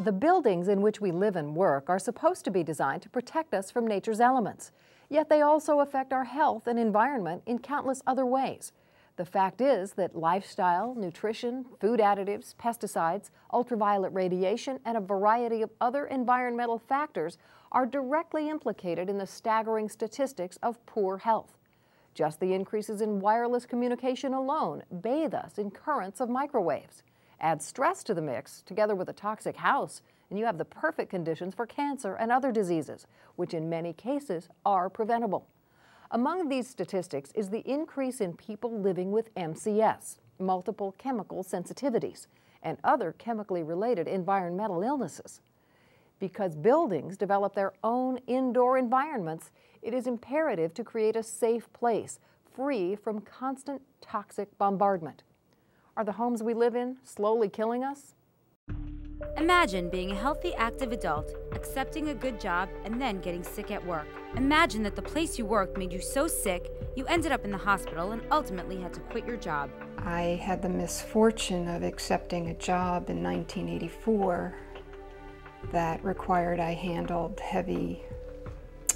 The buildings in which we live and work are supposed to be designed to protect us from nature's elements. Yet they also affect our health and environment in countless other ways. The fact is that lifestyle, nutrition, food additives, pesticides, ultraviolet radiation, and a variety of other environmental factors are directly implicated in the staggering statistics of poor health. Just the increases in wireless communication alone bathe us in currents of microwaves. Add stress to the mix, together with a toxic house, and you have the perfect conditions for cancer and other diseases, which in many cases are preventable. Among these statistics is the increase in people living with MCS, multiple chemical sensitivities, and other chemically related environmental illnesses. Because buildings develop their own indoor environments, it is imperative to create a safe place, free from constant toxic bombardment. Are the homes we live in slowly killing us? Imagine being a healthy, active adult, accepting a good job, and then getting sick at work. Imagine that the place you worked made you so sick, you ended up in the hospital and ultimately had to quit your job. I had the misfortune of accepting a job in 1984 that required I handled heavy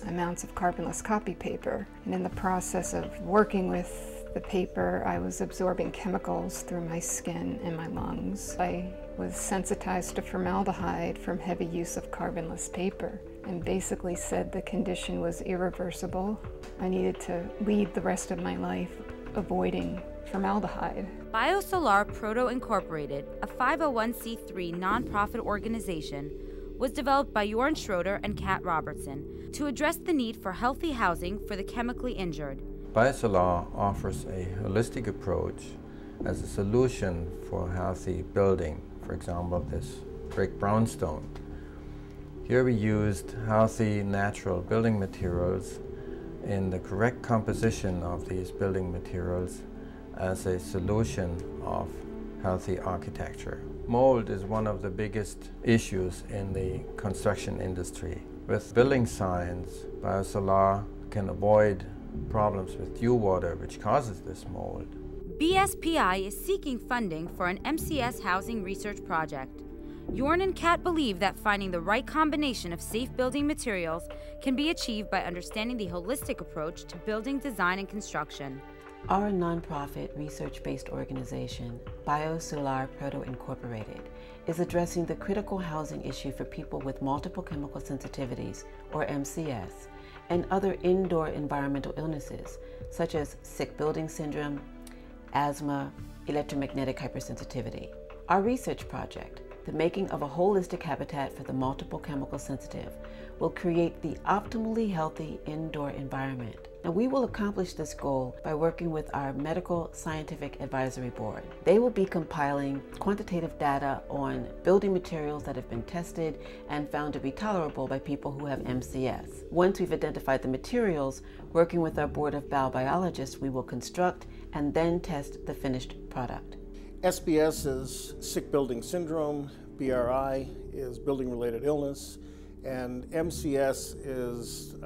amounts of carbonless copy paper. And in the process of working with the paper, I was absorbing chemicals through my skin and my lungs. I was sensitized to formaldehyde from heavy use of carbonless paper and basically said the condition was irreversible. I needed to lead the rest of my life avoiding formaldehyde. BioSolar Proto Incorporated, a 501c3 nonprofit organization, was developed by Jorn Schroeder and Kat Robertson to address the need for healthy housing for the chemically injured. BioSolar offers a holistic approach as a solution for healthy building. For example, this brick brownstone. Here we used healthy natural building materials in the correct composition of these building materials as a solution of healthy architecture. Mold is one of the biggest issues in the construction industry. With building science, BioSolar can avoid problems with dew water, which causes this mold. BSPI is seeking funding for an MCS housing research project. Jorn and Kat believe that finding the right combination of safe building materials can be achieved by understanding the holistic approach to building design and construction. Our nonprofit research-based organization, BioSolar Proto Incorporated, is addressing the critical housing issue for people with multiple chemical sensitivities, or MCS, and other indoor environmental illnesses, such as sick building syndrome, asthma, electromagnetic hypersensitivity. Our research project, the making of a holistic habitat for the multiple chemical sensitive, will create the optimally healthy indoor environment. And we will accomplish this goal by working with our Medical Scientific Advisory Board. They will be compiling quantitative data on building materials that have been tested and found to be tolerable by people who have MCS. Once we've identified the materials, working with our board of biobiologists, we will construct and then test the finished product. SBS is sick building syndrome, BRI is building-related illness, and MCS is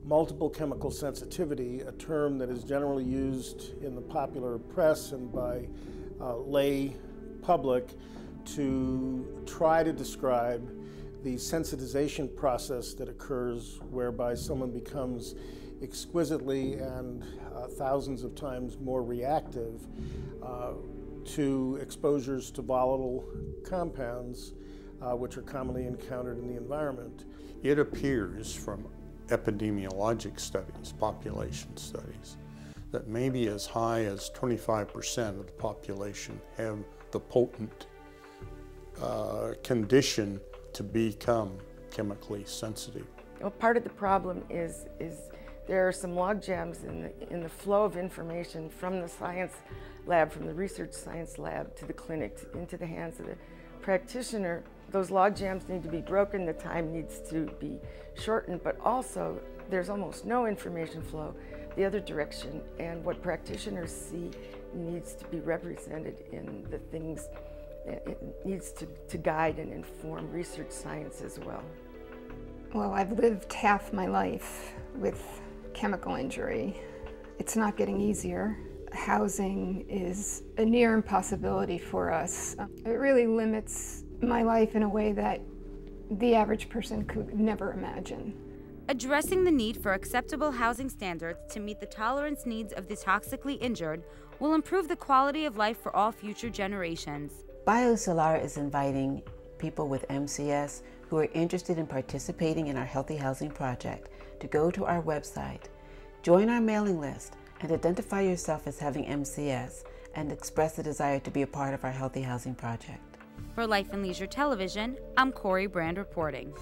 multiple chemical sensitivity, a term that is generally used in the popular press and by lay public to try to describe the sensitization process that occurs whereby someone becomes exquisitely and thousands of times more reactive to exposures to volatile compounds which are commonly encountered in the environment. It appears from epidemiologic studies, population studies, that maybe as high as 25% of the population have the potent condition to become chemically sensitive. Well, part of the problem is there are some log jams in the flow of information from the science lab, from the research science lab to the clinic, into the hands of the practitioner. Those log jams need to be broken, the time needs to be shortened, but also there's almost no information flow the other direction, and what practitioners see needs to be represented in the things, it needs to guide and inform research science as well. Well, I've lived half my life with chemical injury. It's not getting easier. Housing is a near impossibility for us. It really limits my life in a way that the average person could never imagine. Addressing the need for acceptable housing standards to meet the tolerance needs of the toxically injured will improve the quality of life for all future generations. BioSolar is inviting people with MCS who are interested in participating in our Healthy Housing Project to go to our website, join our mailing list, and identify yourself as having MCS and express the desire to be a part of our Healthy Housing Project. For Life and Leisure Television, I'm Corey Brand reporting.